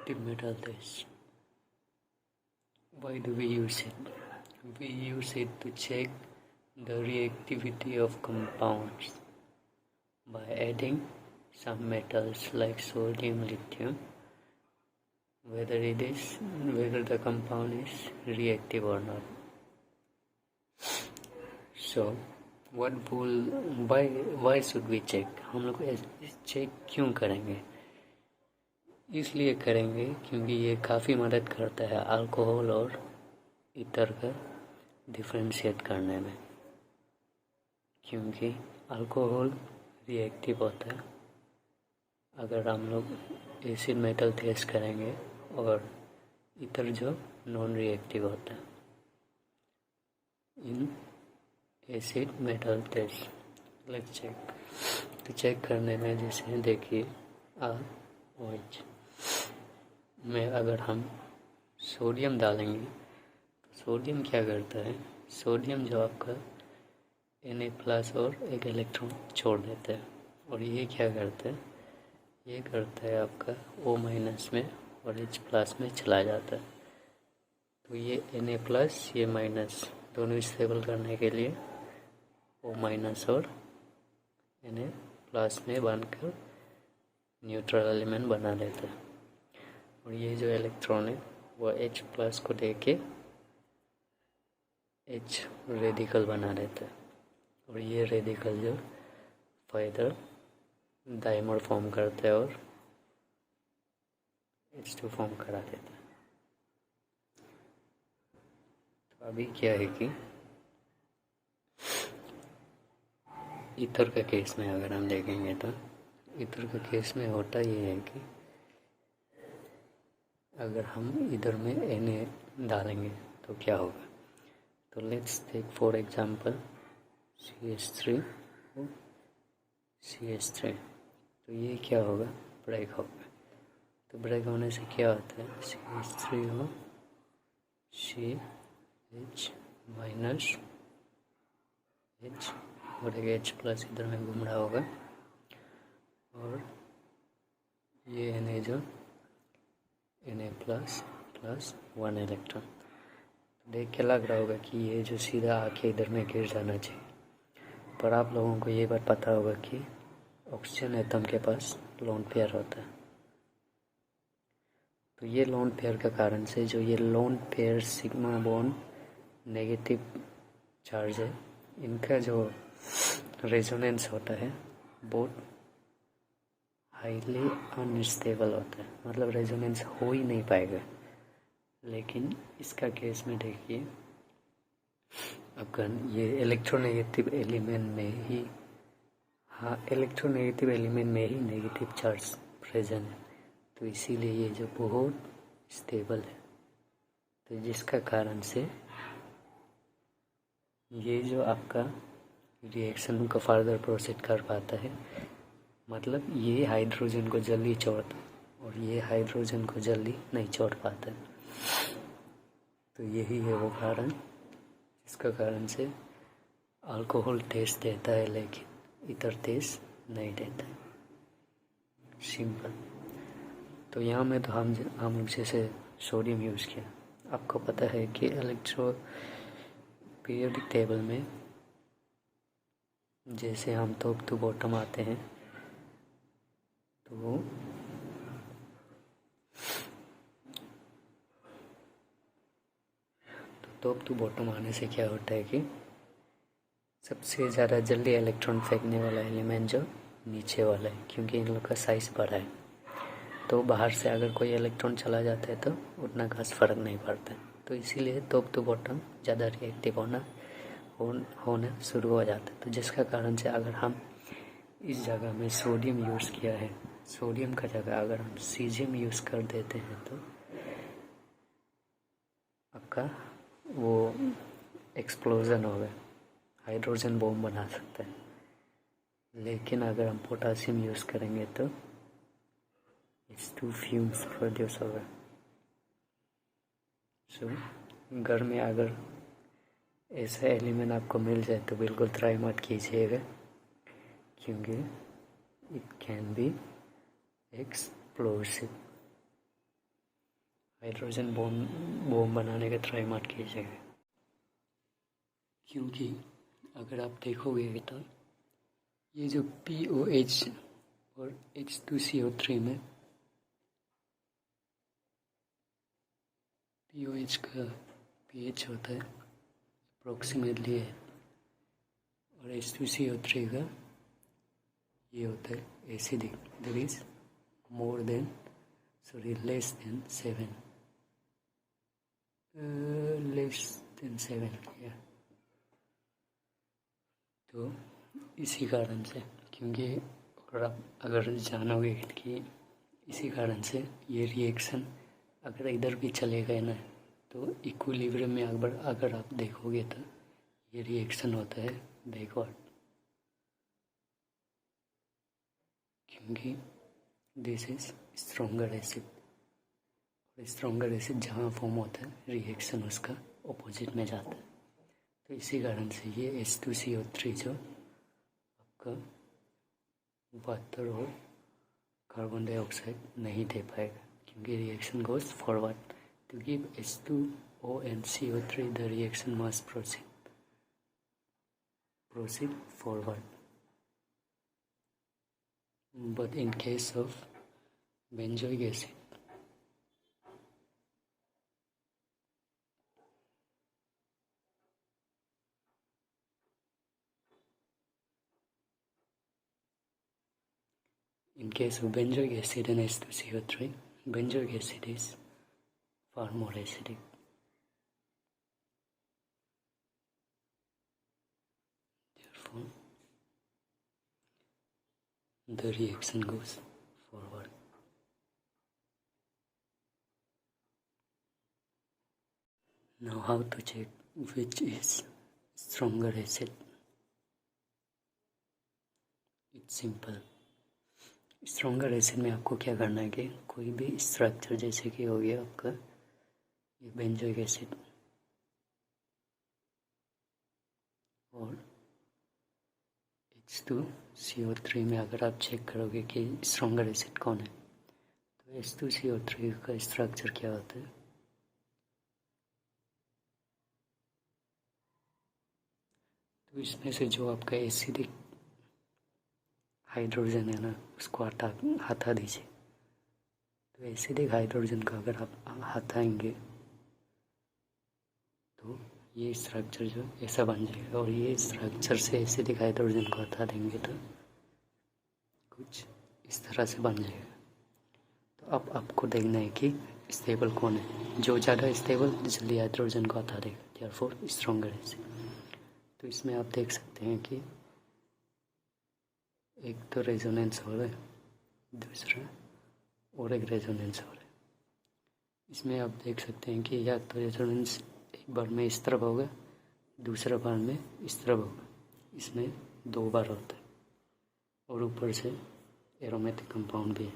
reactive metal test. Why do we use it? We use it to check the reactivity of compounds by adding some metals like sodium, lithium, whether the compound is reactive or not. So why should we check? हम लोग check क्यों करेंगे? इसलिए करेंगे क्योंकि ये काफ़ी मदद करता है अल्कोहल और ईथर का डिफ्रेंशिएट करने में, क्योंकि अल्कोहल रिएक्टिव होता है अगर हम लोग एसिड मेटल टेस्ट करेंगे, और ईथर जो नॉन रिएक्टिव होता है in acid metal test. Let's check. तो चेक करने में जैसे देखिए OH में अगर हम सोडियम डालेंगे तो सोडियम क्या करता है, सोडियम जो आपका Na+ और एक इलेक्ट्रॉन छोड़ देता है, और ये क्या करता है, ये करता है आपका O- में और H+ में चला जाता है। तो ये Na+ ये माइनस दोनों स्टेबल करने के लिए O- और Na+ में बनकर न्यूट्रल एलिमेंट बना देता है, और ये जो इलेक्ट्रॉन है वो H+ को देके H रेडिकल बना देता है, और ये रेडिकल जो फर्दर डाइमर फॉर्म करता है और H2 फॉर्म करा देता है। तो अभी क्या है कि ईथर के केस में अगर हम देखेंगे तो ईथर के केस में होता ये है कि अगर हम इधर में Na डालेंगे तो क्या होगा। तो let's take for example CH3 और CH3। तो ये क्या होगा, ब्रेक होगा। तो ब्रेक होने से क्या होता है, CH3 हो CH- H और एक H+ इधर में घूम रहा होगा, और ये Na जो Na+ प्लस 1 इलेक्ट्रॉन। तो देख के लग रहा होगा कि ये जो सीधा आके इधर में गिर जाना चाहिए, पर आप लोगों को ये बात पता होगा कि ऑक्सीजन एटम के पास लोन पेयर होता है। तो ये लोन पेयर के कारण से जो ये lone pair sigma bond negative charge है, इनका जो रेजोनेंस होता है बहुत हाईली अनस्टेबल होता है, मतलब रेजोनेंस हो ही नहीं पाएगा। लेकिन इसका केस में देखिए, अगर ये इलेक्ट्रोनेगेटिव एलिमेंट में ही नेगेटिव चार्ज प्रेजेंट है, तो इसीलिए ये जो बहुत स्टेबल है। तो जिसका कारण से ये जो आपका रिएक्शन को फर्दर प्रोसीड कर पाता है, मतलब ये हाइड्रोजन को जल्दी छोड़ता है और ये हाइड्रोजन को जल्दी नहीं छोड़ पाता। तो यही है वो कारण जिसका कारण से अल्कोहल टेस्ट देता है लेकिन ईथर टेस्ट नहीं देता है। सिंपल। तो यहाँ में तो हम जैसे सोडियम यूज़ किया। आपको पता है कि इलेक्ट्रो पीरियोडिक टेबल में जैसे हम टॉप टू बॉटम आते हैं, तो टॉप टू बॉटम आने से क्या होता है कि सबसे ज़्यादा जल्दी इलेक्ट्रॉन फेंकने वाला एलिमेंट जो नीचे वाला है, क्योंकि इन लोग का साइज़ बड़ा है। तो बाहर से अगर कोई इलेक्ट्रॉन चला जाता है तो उतना खास फ़र्क नहीं पड़ता। तो इसीलिए टॉप टू बॉटम ज़्यादा रिएक्टिव होना शुरू हो जाता है। तो जिसका कारण से अगर हम इस जगह में सोडियम यूज़ किया है, सोडियम का जगह अगर हम सीजियम यूज़ कर देते हैं तो आपका वो एक्सप्लोज़न होगा, हाइड्रोजन बॉम्ब बना सकता है। लेकिन अगर हम पोटासियम यूज़ करेंगे तो H2 फ्यूम्स प्रोड्यूस होगा। सो घर में अगर ऐसा एलिमेंट आपको मिल जाए तो बिल्कुल ट्राई मत कीजिएगा, क्योंकि it can be explosive. Hydrogen bomb बनाने का ट्राई मत कीजिएगा, क्योंकि अगर आप देखोगे तो ये जो POH और H2CO3 में POH का pH होता है अप्रोक्सीमेटली है, और H2CO3 का ये होता है acidic, that is less than 7 या तो इसी कारण से, क्योंकि अगर जानोगे कि इसी कारण से ये रिएक्शन अगर इधर भी चलेगा ना तो इक्विलिब्रियम में अगर आप देखोगे तो ये रिएक्शन होता है बैकवर्ड, क्योंकि दिस इज स्ट्रॉन्गर एसिड, और स्ट्रॉन्गर एसिड जहाँ फॉर्म होता है रिएक्शन उसका ऑपोजिट में जाता है। तो इसी कारण से ये H2CO3 जो आपका वाटर और कार्बन डाइऑक्साइड नहीं दे पाएगा, क्योंकि reaction goes forward to give H2O and CO3 the reaction must proceed forward. But in case of benzoic acid, and H2CO3, benzoic acid is far more acidic. Therefore, the reaction goes forward. Now, how to check which is stronger acid? It's simple. Stronger acid में आपको क्या करना है कि कोई भी structure, जैसे कि हो गया आपका ये बेंजोइक एसिड और H2CO3 में अगर आप चेक करोगे कि स्ट्रॉन्गर एसिड कौन है, तो H2CO3 का स्ट्रक्चर क्या होता है, तो इसमें से जो आपका एसिडिक हाइड्रोजन है ना उसको हटा दीजिए। तो एसिडिक हाइड्रोजन का अगर आप हटाएंगे तो ये स्ट्रक्चर जो ऐसा बन जाएगा, और ये स्ट्रक्चर से एसिडिक हाइड्रोजन को हटा देंगे तो कुछ इस तरह से बन जाएगा। तो अब आपको देखना है कि स्टेबल कौन है, जो ज़्यादा स्टेबल जल्दी हाइड्रोजन को हटा देगा, देयरफॉर स्ट्रॉन्गर एसिड। तो इसमें आप देख सकते हैं कि एक तो रेजोनेंस हो रहा है, दूसरा और एक रेजोनेंस हो रहा है। इसमें आप देख सकते हैं कि या तो रेजोनेंस एक बार में इस तरफ होगा, दूसरा बार में इस तरफ होगा, इसमें 2 बार होता है, और ऊपर से एरोमेटिक कंपाउंड भी है।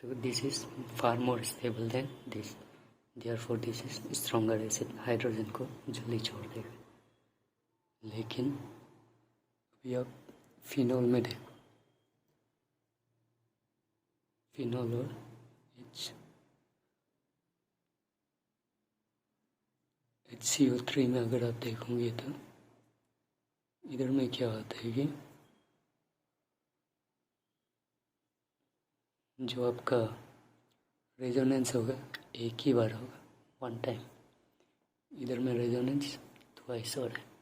तो this is far more stable then this, therefore this is stronger acid, hydrogen को जल्दी छोड़ देगा। लेकिन अभी आप फिनॉल में देखो, फिनॉल और HCO3 में अगर आप देखोगे तो इधर में क्या होता है कि जो आपका रेजोनेंस होगा एक ही बार होगा, 1 टाइम। इधर में रेजोनेंस ट्वाइस हो रहा है,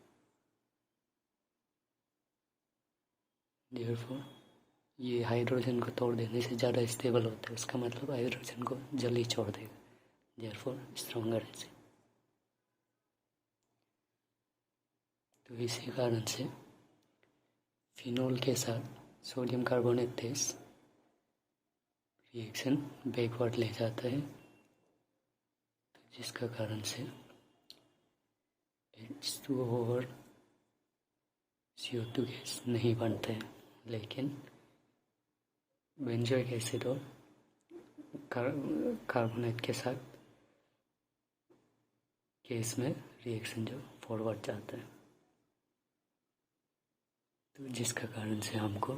देयरफॉर ये हाइड्रोजन को तोड़ देने से ज़्यादा स्टेबल होता है, उसका मतलब हाइड्रोजन को जल्दी छोड़ देगा, देयरफॉर स्ट्रॉन्गर एसिड। तो इसी कारण से फिनॉल के साथ sodium carbonate test reaction backward ले जाता है, तो जिसका कारण से H2O और CO2 गैस नहीं बनते हैं, लेकिन बेंजोइक एसिड और कार्बोनेट के साथ केस में रिएक्शन जो फॉरवर्ड जाता है, तो जिसका कारण से हमको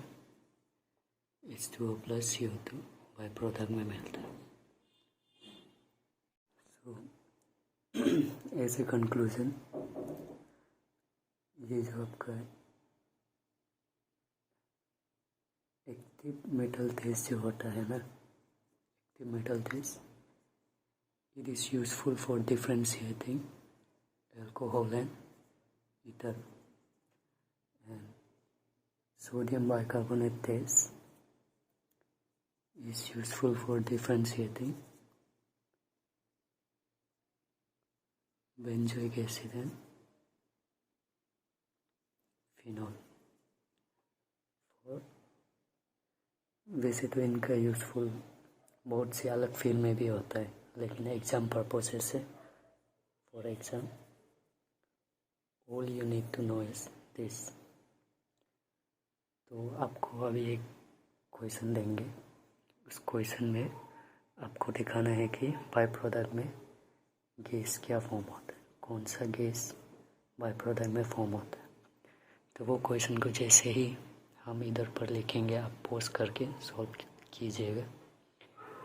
H2O plus CO2 by product में मिलता है। सो एज ए कंक्लूजन, ये जो आपका एक्टिव मेटल थेस जो होता है ना, active metal थेस, it is useful for differentiating alcohol and ether, and sodium bicarbonate test is useful for differentiating benzoic acid and phenol। वैसे तो इनका यूज़फुल बहुत सी अलग फील्ड में भी होता है, लेकिन एग्ज़ाम पर्पसेस से, for exam all you need to know is this. तो आपको अभी एक क्वेश्चन देंगे, उस क्वेश्चन में आपको दिखाना है कि बाय प्रोडक्ट में गैस क्या फॉर्म होता है, कौन सा गैस बाय प्रोडक्ट में फॉर्म होता है। तो वो क्वेश्चन को जैसे ही हम इधर पर लिखेंगे, आप पॉज करके सॉल्व कीजिएगा,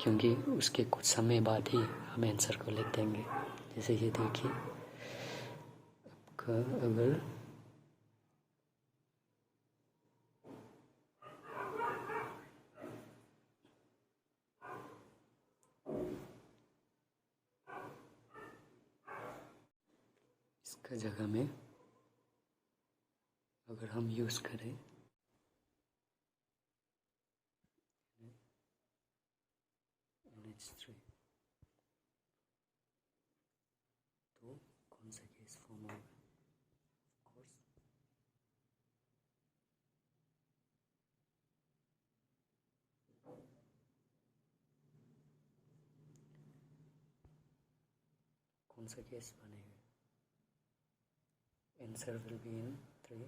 क्योंकि उसके कुछ समय बाद ही हम आंसर को लिख देंगे। जैसे ये देखिए, आपका अगर इसका जगह में अगर हम यूज़ करें NH3, तो कौन सा गैस फॉर्म होगा? ऑफकोर्स कौन सा गैस बनेगा? Answer will be in 3